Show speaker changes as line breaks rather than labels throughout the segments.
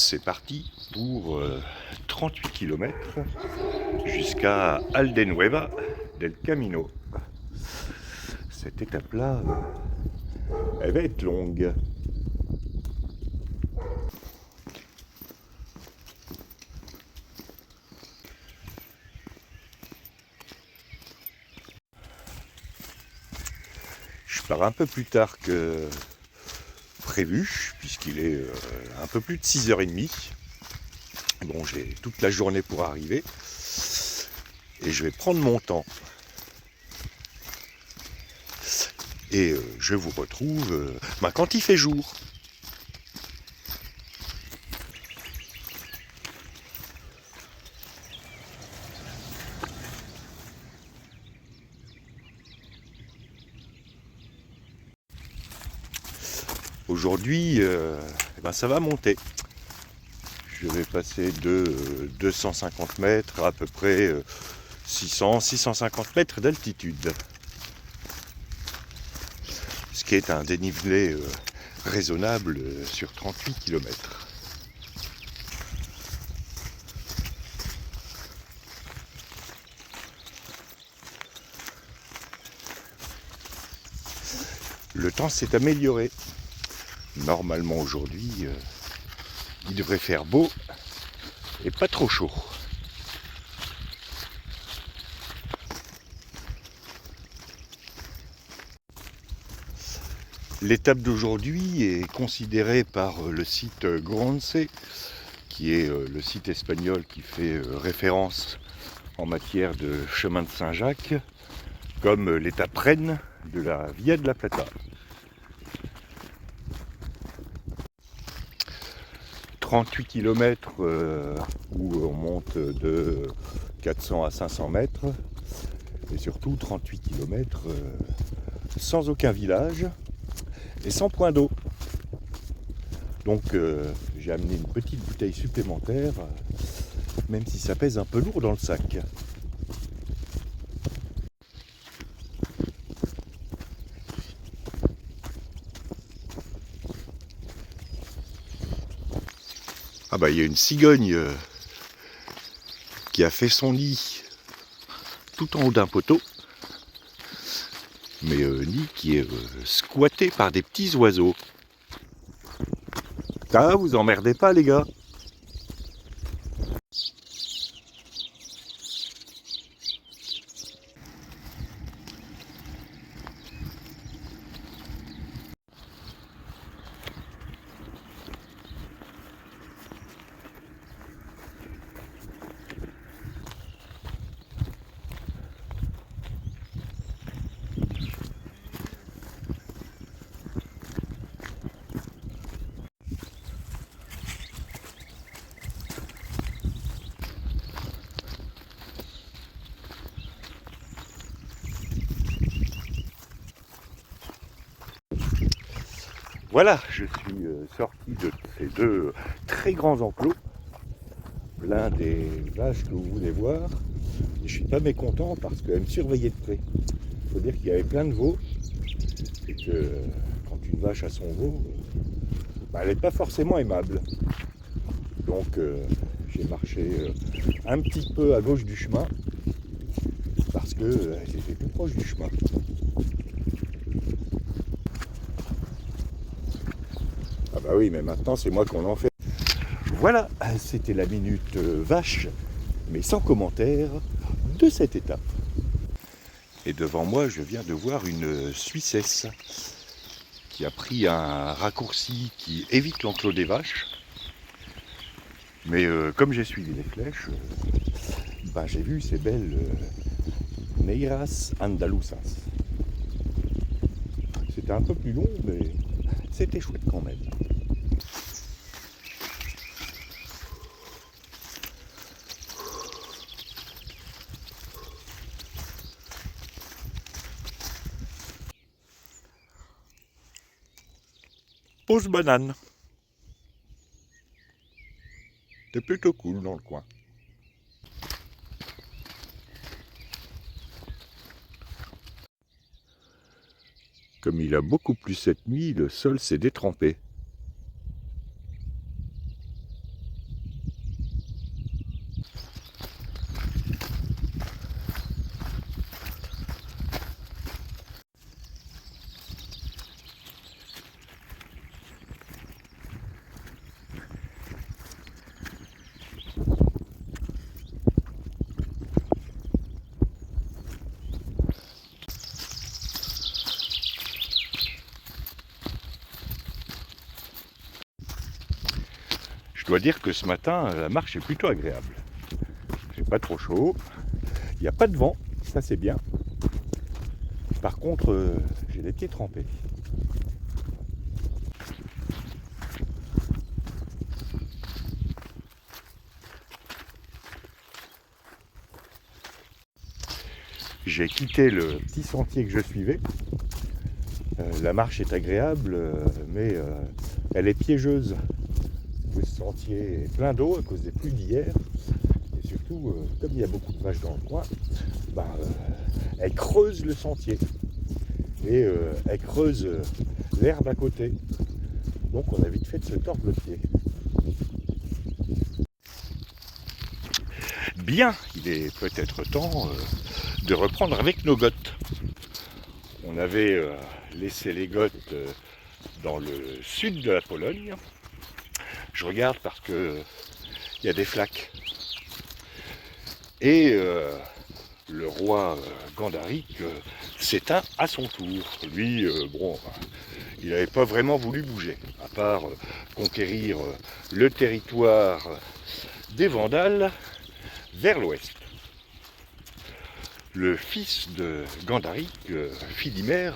C'est parti pour 38 km jusqu'à Aldenueva del Camino. Cette étape-là, elle va être longue. Je pars un peu plus tard que prévu, puisqu'il est un peu plus de 6h30. Bon, j'ai toute la journée pour arriver. Et je vais prendre mon temps. Et je vous retrouve quand il fait jour. Aujourd'hui, ça va monter. Je vais passer de 250 mètres à peu près 600-650 mètres d'altitude. Ce qui est un dénivelé raisonnable sur 38 km. Le temps s'est amélioré. Normalement aujourd'hui, il devrait faire beau et pas trop chaud. L'étape d'aujourd'hui est considérée par le site Gronce, qui est le site espagnol qui fait référence en matière de chemin de Saint-Jacques, comme l'étape reine de la Via de la Plata. 38 km où on monte de 400 à 500 mètres, et surtout 38 km sans aucun village et sans point d'eau. Donc j'ai amené une petite bouteille supplémentaire, même si ça pèse un peu lourd dans le sac. Ah bah il y a une cigogne qui a fait son nid tout en haut d'un poteau, mais nid qui est squatté par des petits oiseaux. Ah, vous emmerdez pas les gars. Voilà, je suis sorti de ces deux très grands enclos, plein des vaches que vous voulez voir. Et je suis pas mécontent parce qu'elles me surveillaient de près. Il faut dire qu'il y avait plein de veaux et que quand une vache a son veau, elle n'est pas forcément aimable. Donc j'ai marché un petit peu à gauche du chemin parce que j'étais plus proche du chemin. Ah bah oui, mais maintenant c'est moi qu'on en fait. Voilà, c'était la minute vache, mais sans commentaire, de cette étape. Et devant moi, je viens de voir une Suissesse qui a pris un raccourci qui évite l'enclos des vaches. Mais comme j'ai suivi les flèches, j'ai vu ces belles Neiras andaluzas. C'était un peu plus long, mais c'était chouette quand même. Pause banane. C'est plutôt cool dans le coin. Comme il a beaucoup plu cette nuit, le sol s'est détrempé. dois dire que ce matin, la marche est plutôt agréable. J'ai pas trop chaud, il n'y a pas de vent, ça c'est bien. Par contre, j'ai les pieds trempés. J'ai quitté le petit sentier que je suivais. La marche est agréable, mais elle est piégeuse. Le sentier est plein d'eau à cause des pluies d'hier. Et surtout, comme il y a beaucoup de vaches dans le coin, elle creuse le sentier. Et elle creuse l'herbe à côté. Donc on a vite fait de se tordre le pied. Bien, il est peut-être temps de reprendre avec nos gottes. On avait laissé les gottes dans le sud de la Pologne. Je regarde parce que il y a des flaques. Et le roi Gandaric s'éteint à son tour. Lui, il n'avait pas vraiment voulu bouger, à part conquérir le territoire des Vandales vers l'ouest. Le fils de Gandaric, Philimère,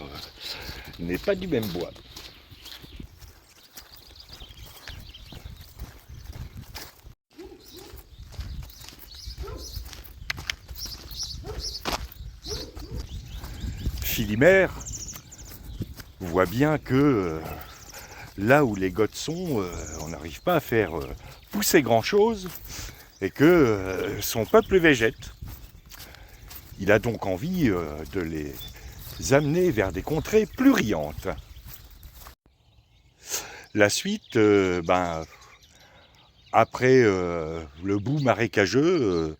n'est pas du même bois. Philimère voit bien que là où les gottes sont, on n'arrive pas à faire pousser grand-chose et que son peuple végète. Il a donc envie de les amener vers des contrées plus riantes. La suite, après le bout marécageux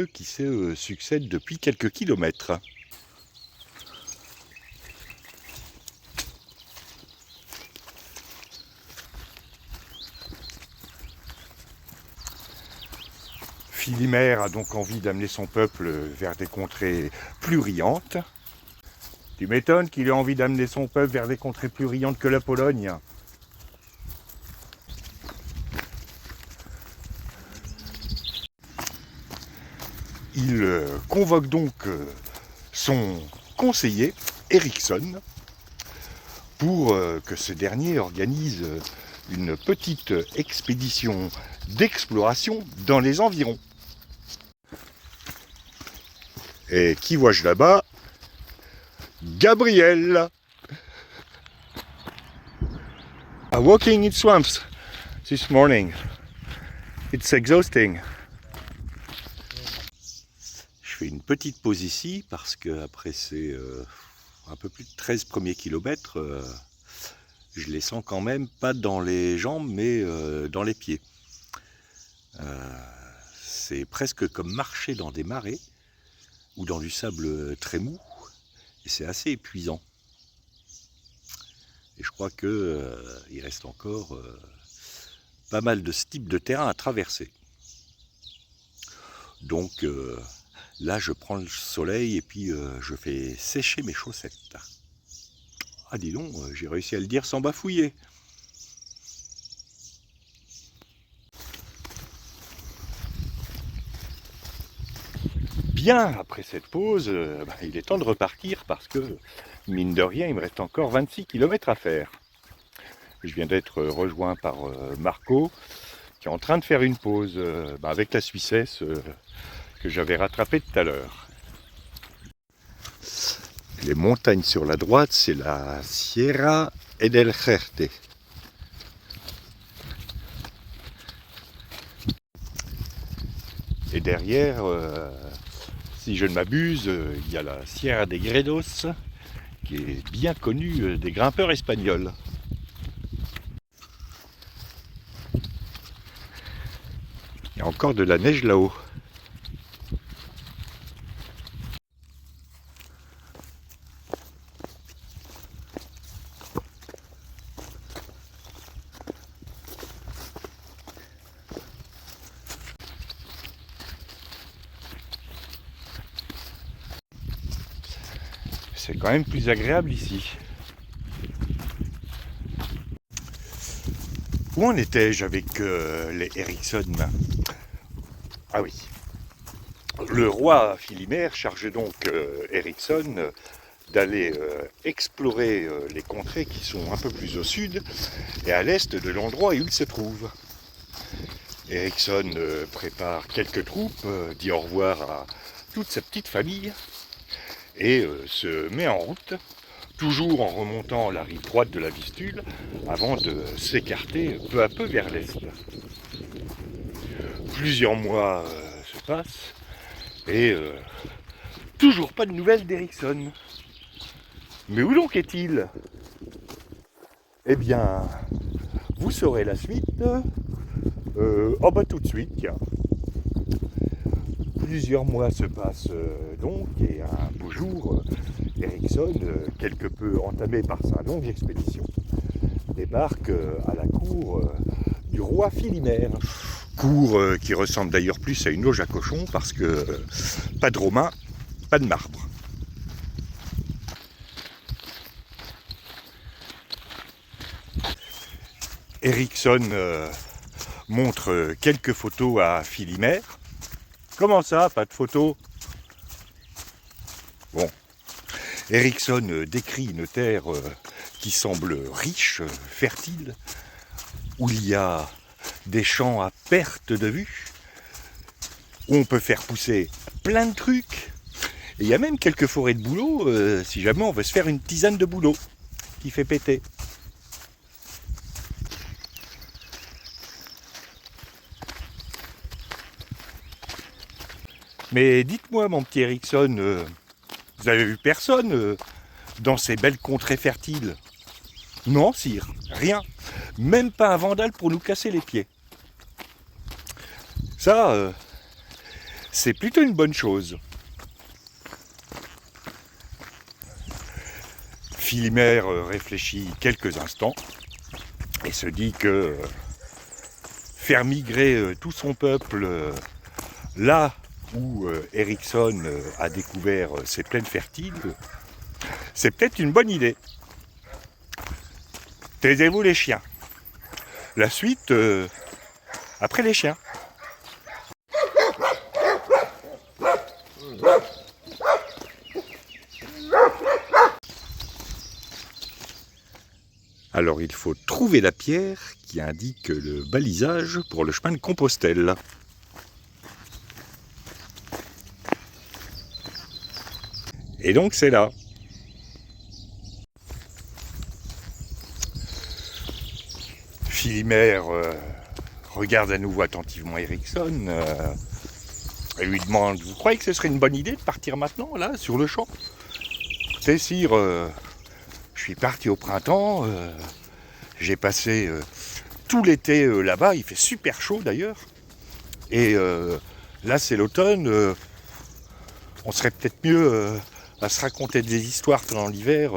qui se succède depuis quelques kilomètres. Philimère a donc envie d'amener son peuple vers des contrées plus riantes. Tu m'étonnes qu'il ait envie d'amener son peuple vers des contrées plus riantes que la Pologne. Il convoque donc son conseiller, Ericsson, pour que ce dernier organise une petite expédition d'exploration dans les environs. Et qui vois-je là-bas? Gabriel! Walking in swamps this morning. It's exhausting. Je fais une petite pause ici parce que après ces un peu plus de 13 premiers kilomètres, je les sens quand même pas dans les jambes mais dans les pieds. C'est presque comme marcher dans des marais ou dans du sable très mou, et c'est assez épuisant. Et je crois que il reste encore pas mal de ce type de terrain à traverser. Donc là, je prends le soleil et puis je fais sécher mes chaussettes. Ah dis donc, j'ai réussi à le dire sans bafouiller. Bien, après cette pause, il est temps de repartir parce que, mine de rien, il me reste encore 26 km à faire. Je viens d'être rejoint par Marco, qui est en train de faire une pause avec la Suissesse que j'avais rattrapée tout à l'heure. Les montagnes sur la droite, c'est la Sierra del Jerte. Et derrière, si je ne m'abuse, il y a la Sierra de Gredos, qui est bien connue des grimpeurs espagnols. Il y a encore de la neige là-haut. C'est quand même plus agréable ici. Où en étais-je avec les Ericsson? Ah oui. Le roi Philimère chargeait donc Ericsson d'aller explorer les contrées qui sont un peu plus au sud et à l'est de l'endroit où il se trouve. Ericsson prépare quelques troupes, dit au revoir à toute sa petite famille et se met en route, toujours en remontant la rive droite de la Vistule, avant de s'écarter peu à peu vers l'est. Plusieurs mois se passent et toujours pas de nouvelles d'Ericsson. Mais où donc est-il? Eh bien, vous saurez la suite tout de suite, tiens. Plusieurs mois se passent donc, et un beau jour, Ericsson, quelque peu entamé par sa longue expédition, débarque à la cour du roi Philimère. Cour qui ressemble d'ailleurs plus à une loge à cochons parce que pas de romain, pas de marbre. Ericsson montre quelques photos à Philimère. Comment ça, pas de photos? Bon, Ericsson décrit une terre qui semble riche, fertile, où il y a des champs à perte de vue, où on peut faire pousser plein de trucs. Et il y a même quelques forêts de bouleau, si jamais on veut se faire une tisane de bouleau qui fait péter. Mais dites-moi, mon petit Ericsson, vous avez vu personne dans ces belles contrées fertiles? Non, sire, rien. Même pas un vandale pour nous casser les pieds. Ça, c'est plutôt une bonne chose. Philimère réfléchit quelques instants et se dit que faire migrer tout son peuple là où Ericsson a découvert ces plaines fertiles, c'est peut-être une bonne idée. Taisez-vous les chiens. La suite, après les chiens. Alors il faut trouver la pierre qui indique le balisage pour le chemin de Compostelle. Et donc c'est là. Philimère regarde à nouveau attentivement Ericsson et lui demande: vous croyez que ce serait une bonne idée de partir maintenant, là, sur le champ? Écoutez, sire, je suis parti au printemps, j'ai passé tout l'été là-bas, il fait super chaud d'ailleurs, et là c'est l'automne, on serait peut-être mieux à se raconter des histoires pendant l'hiver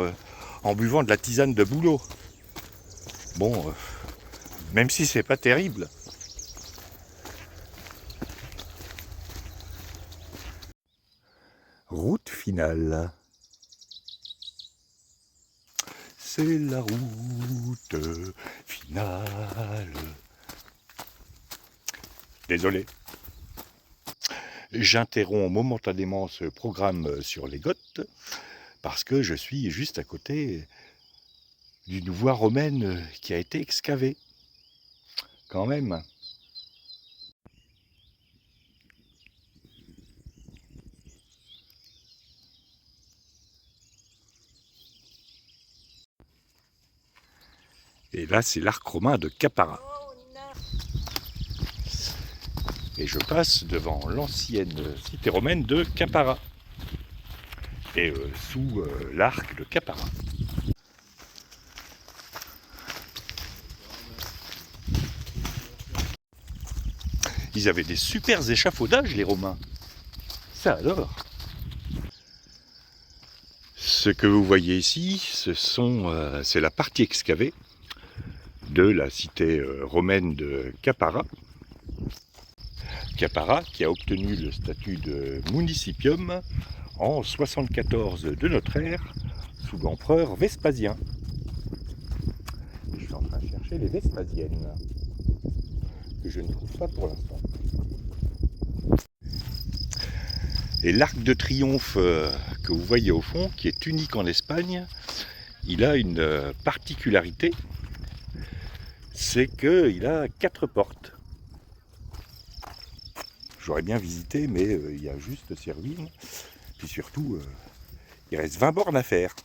en buvant de la tisane de bouleau. Bon, même si c'est pas terrible. Route finale. C'est la route finale. Désolé. J'interromps momentanément ce programme sur les Goths parce que je suis juste à côté d'une voie romaine qui a été excavée. Quand même. Et là, c'est l'arc romain de Capara. Et je passe devant l'ancienne cité romaine de Capara. Et sous l'arc de Capara. Ils avaient des super échafaudages, les Romains. Ça alors. Ce que vous voyez ici, c'est la partie excavée de la cité romaine de Capara. Capara qui a obtenu le statut de municipium en 74 de notre ère sous l'empereur Vespasien. Je suis en train de chercher les Vespasiennes, que je ne trouve pas pour l'instant. Et l'Arc de Triomphe que vous voyez au fond, qui est unique en Espagne, il a une particularité, c'est qu'il a 4 portes. J'aurais bien visité, mais il y a juste ces ruines. Puis surtout, il reste 20 bornes à faire.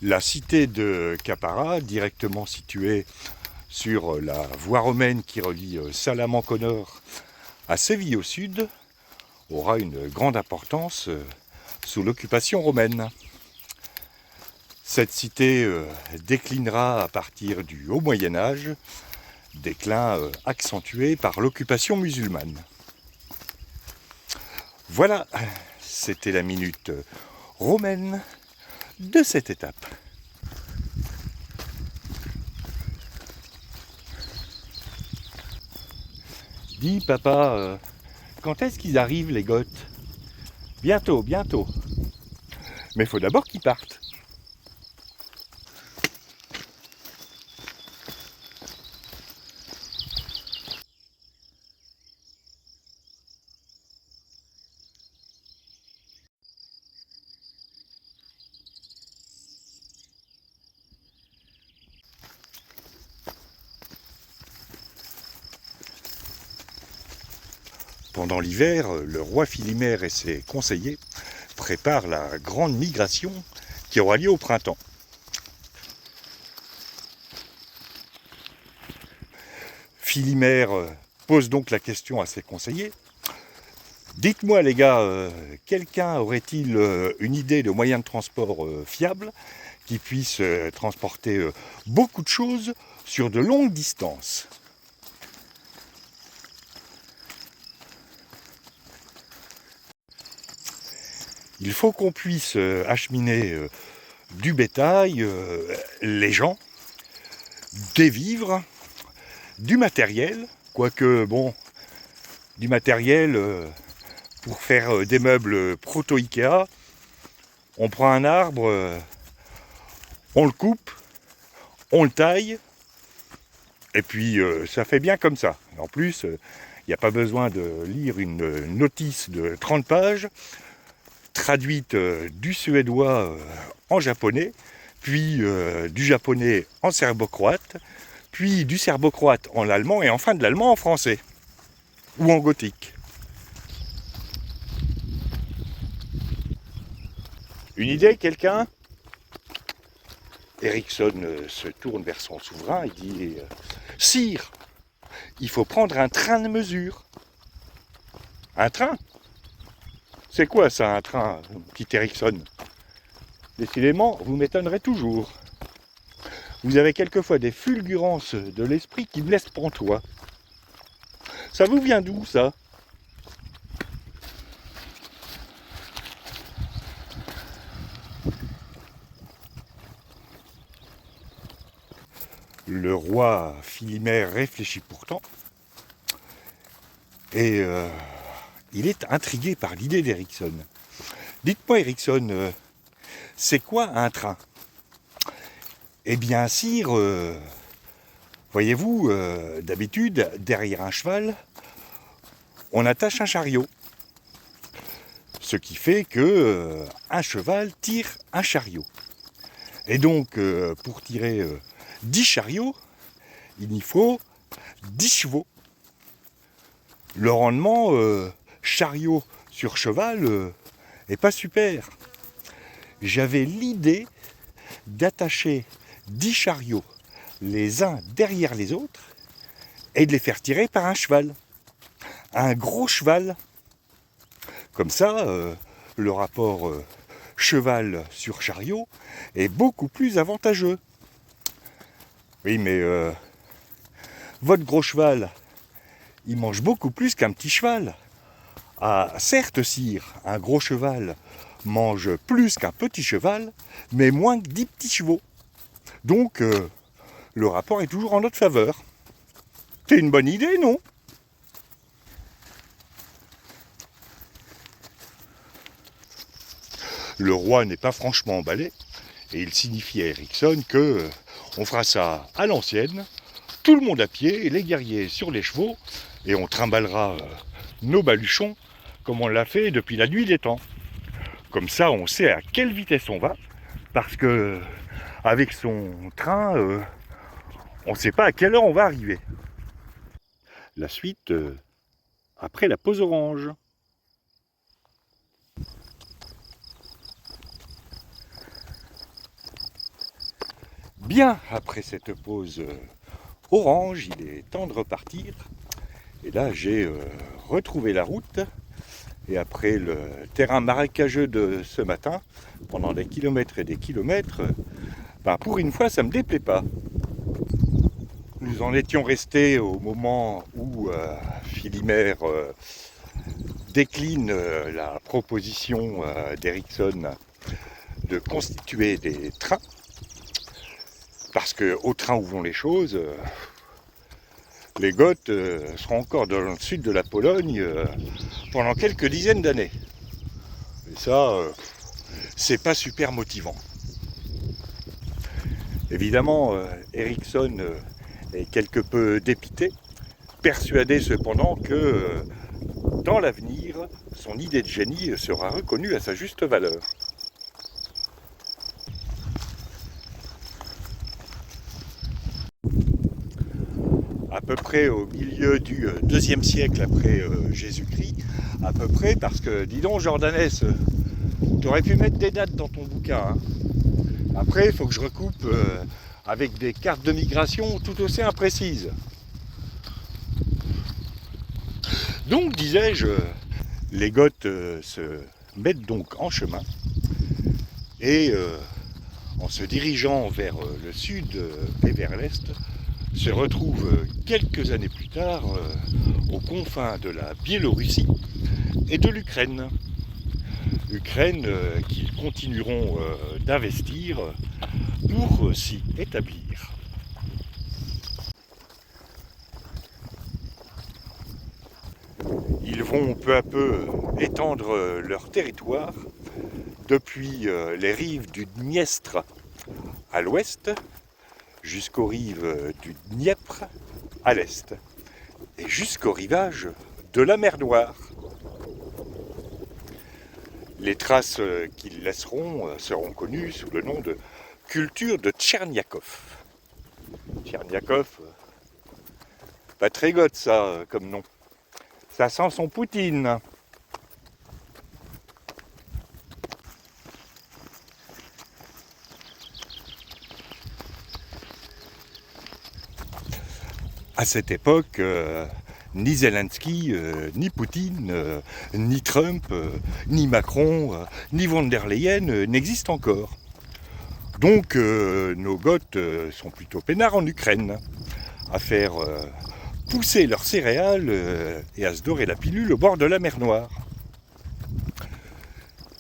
La cité de Capara, directement située sur la voie romaine qui relie Salamanque au nord à Séville au sud, aura une grande importance sous l'occupation romaine. Cette cité déclinera à partir du Haut Moyen-Âge, déclin accentué par l'occupation musulmane. Voilà, c'était la minute romaine de cette étape. Dis papa, quand est-ce qu'ils arrivent les Goths? Bientôt, bientôt. Mais il faut d'abord qu'ils partent. Pendant l'hiver, le roi Philimère et ses conseillers préparent la grande migration qui aura lieu au printemps. Philimère pose donc la question à ses conseillers. Dites-moi les gars, quelqu'un aurait-il une idée de moyen de transport fiable qui puisse transporter beaucoup de choses sur de longues distances? Il faut qu'on puisse acheminer du bétail, les gens, des vivres, du matériel, quoique bon, du matériel pour faire des meubles proto-Ikea, on prend un arbre, on le coupe, on le taille, et puis ça fait bien comme ça. En plus, il n'y a pas besoin de lire une notice de 30 pages, traduite du suédois en japonais, puis du japonais en serbo-croate, puis du serbo-croate en allemand, et enfin de l'allemand en français, ou en gothique. Une idée, quelqu'un? Ericsson se tourne vers son souverain et dit « Sire, il faut prendre un train de mesure. » Un train? C'est quoi ça, un train, petit Ericsson? Décidément, vous m'étonnerez toujours. Vous avez quelquefois des fulgurances de l'esprit qui me laissent pantois. Ça vous vient d'où, ça? Le roi Philimère réfléchit pourtant, et il est intrigué par l'idée d'Ericsson. Dites-moi, Ericsson, c'est quoi un train? Eh bien, sire, voyez-vous, d'habitude, derrière un cheval, on attache un chariot. Ce qui fait que un cheval tire un chariot. Et donc, pour tirer 10 chariots, il y faut 10 chevaux. Le rendement chariot sur cheval est pas super. J'avais l'idée d'attacher 10 chariots les uns derrière les autres et de les faire tirer par un cheval. Un gros cheval. Comme ça, le rapport cheval sur chariot est beaucoup plus avantageux. Oui, mais votre gros cheval, il mange beaucoup plus qu'un petit cheval. Ah, certes, sire, un gros cheval mange plus qu'un petit cheval, mais moins que 10 petits chevaux. Donc, le rapport est toujours en notre faveur. C'est une bonne idée, non? le roi n'est pas franchement emballé, et il signifie à Ericsson que on fera ça à l'ancienne, tout le monde à pied, les guerriers sur les chevaux, et on trimballera nos baluchons comme on l'a fait depuis la nuit des temps. Comme ça, on sait à quelle vitesse on va, parce que avec son train, on ne sait pas à quelle heure on va arriver. La suite, après la pause orange. Bien, après cette pause orange, il est temps de repartir. Et là, j'ai retrouvé la route. Et après le terrain marécageux de ce matin, pendant des kilomètres et des kilomètres, pour une fois, ça ne me déplaît pas. Nous en étions restés au moment où Philibert décline la proposition d'Ericsson de constituer des trains. Parce qu'au train où vont les choses, les Goths seront encore dans le sud de la Pologne pendant quelques dizaines d'années. Et ça, c'est pas super motivant. Évidemment, Ericsson est quelque peu dépité, persuadé cependant que dans l'avenir, son idée de génie sera reconnue à sa juste valeur. À peu près au milieu du IIe siècle après Jésus-Christ, à peu près, parce que, dis donc, Jordanès, tu aurais pu mettre des dates dans ton bouquin. Hein. Après, il faut que je recoupe avec des cartes de migration tout aussi imprécises. Donc, disais-je, les Goths se mettent donc en chemin et en se dirigeant vers le sud et vers l'est, se retrouvent quelques années plus tard aux confins de la Biélorussie et de l'Ukraine. Ukraine qu'ils continueront d'investir pour s'y établir. Ils vont peu à peu étendre leur territoire depuis les rives du Dniestre à l'ouest jusqu'aux rives du Dniepr à l'est et jusqu'au rivage de la mer Noire. Les traces qu'ils laisseront seront connues sous le nom de culture de Tcherniakov. Tcherniakov, pas très goth ça comme nom. Ça sent son Poutine. À cette époque, ni Zelensky, ni Poutine, ni Trump, ni Macron, ni von der Leyen n'existent encore. Donc nos Goths sont plutôt peinards en Ukraine, à faire pousser leurs céréales et à se dorer la pilule au bord de la mer Noire.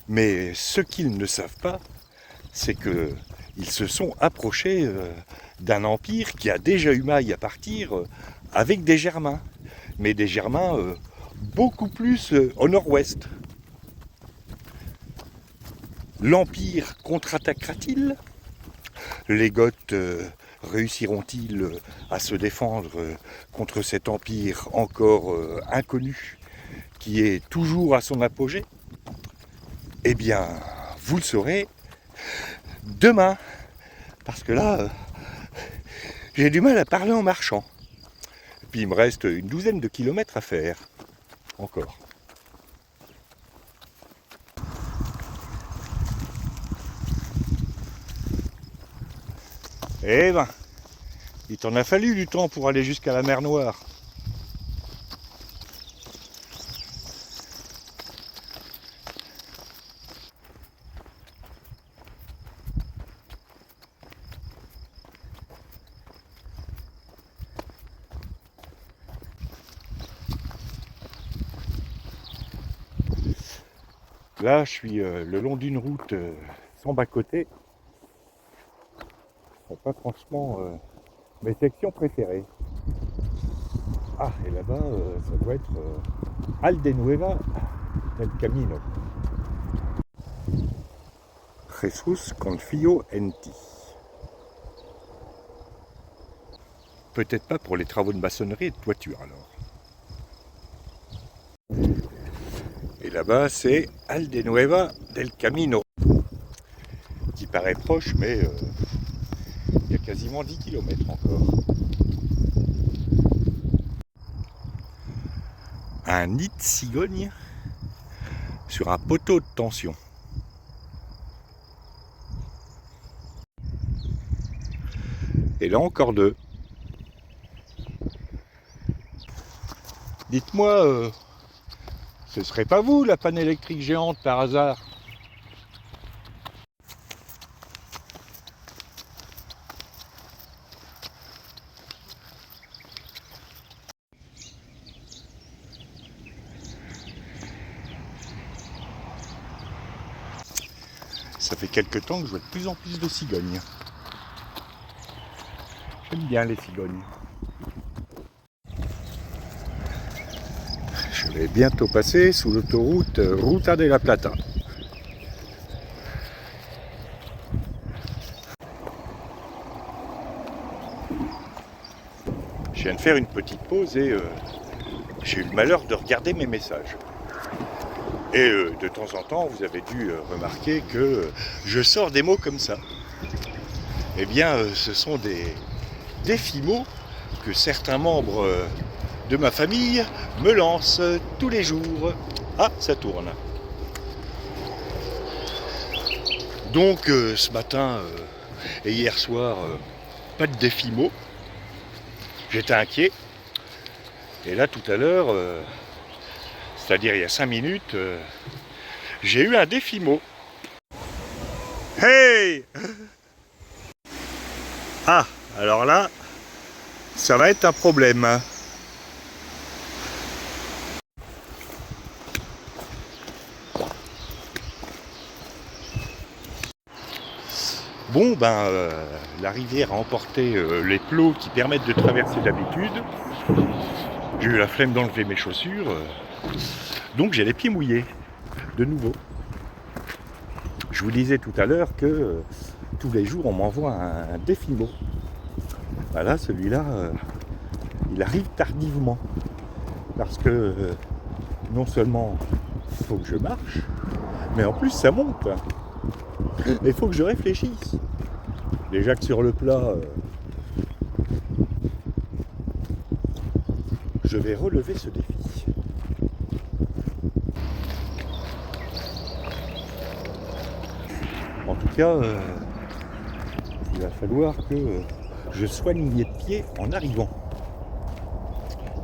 Mais ce qu'ils ne savent pas, c'est qu'ils se sont approchés d'un empire qui a déjà eu maille à partir avec des Germains, mais des Germains beaucoup plus au nord-ouest. L'empire contre-attaquera-t-il ? Les Goths réussiront-ils à se défendre contre cet empire encore inconnu qui est toujours à son apogée ? Eh bien, vous le saurez demain, parce que là, j'ai du mal à parler en marchant. Et puis il me reste une douzaine de kilomètres à faire, encore. Eh ben, il t'en a fallu du temps pour aller jusqu'à la mer Noire. Là, je suis le long d'une route sans bas-côté. Ce ne sont pas franchement mes sections préférées. Ah, et là-bas, ça doit être Aldenueva del Camino. Jesus confio en ti. Peut-être pas pour les travaux de maçonnerie et de toiture alors. Et là-bas c'est Aldenueva del Camino, qui paraît proche mais il y a quasiment 10 km encore. Un nid de cigogne sur un poteau de tension. Et là encore deux. Dites-moi, ce serait pas vous la panne électrique géante par hasard? Ça fait quelque temps que je vois de plus en plus de cigognes. J'aime bien les cigognes. Je vais bientôt passer sous l'autoroute Ruta de la Plata. Je viens de faire une petite pause et j'ai eu le malheur de regarder mes messages. Et de temps en temps, vous avez dû remarquer que je sors des mots comme ça. Eh bien, ce sont des défis mots que certains membres de ma famille me lancent tous les jours. Ah, ça tourne. Donc, ce matin et hier soir, pas de défi mots. J'étais inquiet. Et là, tout à l'heure, c'est-à-dire il y a 5 minutes, j'ai eu un défi mot. Hey! Ah, alors là, ça va être un problème. Bon, la rivière a emporté les plots qui permettent de traverser d'habitude. J'ai eu la flemme d'enlever mes chaussures, donc j'ai les pieds mouillés, de nouveau. Je vous disais tout à l'heure que tous les jours on m'envoie un défi mot. Voilà, celui-là, il arrive tardivement, parce que non seulement il faut que je marche, mais en plus ça monte. Il faut que je réfléchisse. Déjà que sur le plat, je vais relever ce défi. En tout cas, il va falloir que je soigne mes pieds en arrivant.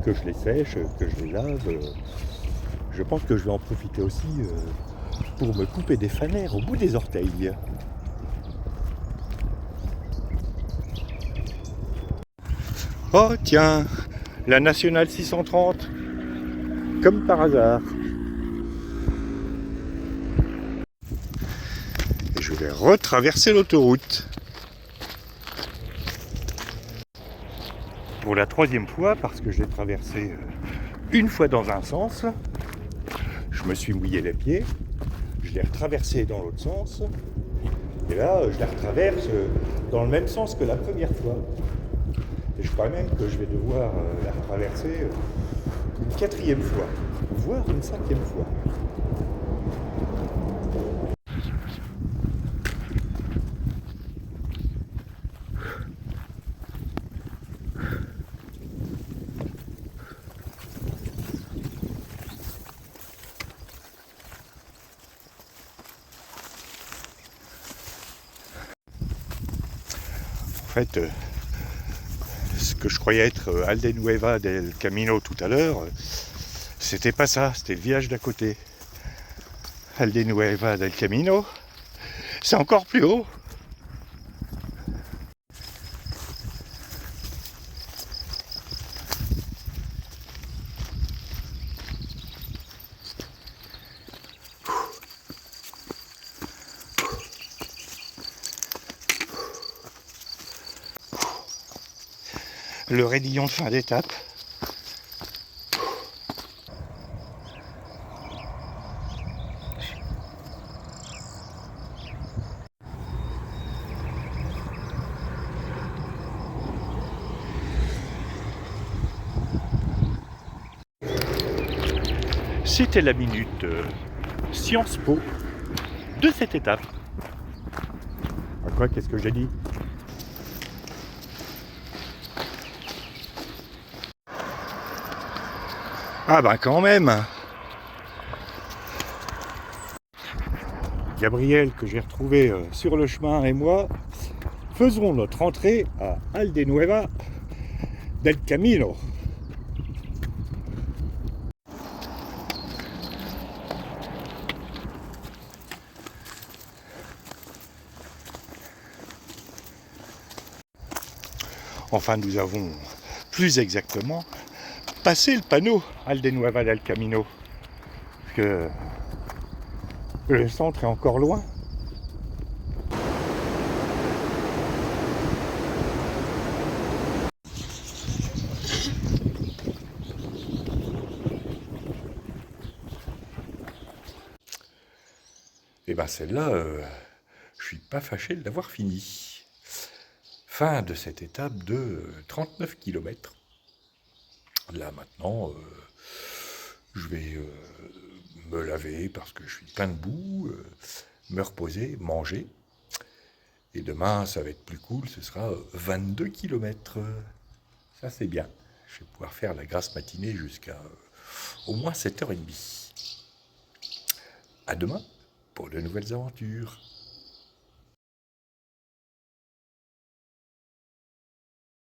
Que je les sèche, que je les lave. Je pense que je vais en profiter aussi pour me couper des fanères au bout des orteils. Oh tiens, la nationale 630, comme par hasard. Et je vais retraverser l'autoroute. Pour la 3e fois, parce que je l'ai traversé une fois dans un sens, je me suis mouillé les pieds, je l'ai retraversé dans l'autre sens, et là je la retraverse dans le même sens que la première fois. Et je crois même que je vais devoir la retraverser une 4e fois, voire une 5e fois. En fait, ce que je croyais être Aldenueva del Camino tout à l'heure, c'était pas ça, c'était le village d'à côté. Aldenueva del Camino, c'est encore plus haut. Le raidillon de fin d'étape. C'était la minute Sciences Po de cette étape. À quoi, qu'est-ce que j'ai dit? Ah ben quand même. Gabriel, que j'ai retrouvé sur le chemin, et moi faisons notre entrée à Aldenueva del Camino. Enfin, nous avons plus exactement passé le panneau Aldenueva del Camino, parce que le centre est encore loin. Et bien celle-là, je suis pas fâché de l'avoir finie. Fin de cette étape de 39 km. Là maintenant, je vais me laver parce que je suis plein de boue, me reposer, manger. Et demain, ça va être plus cool, ce sera 22 km. Ça, c'est bien. Je vais pouvoir faire la grasse matinée jusqu'à au moins 7h30. À demain pour de nouvelles aventures.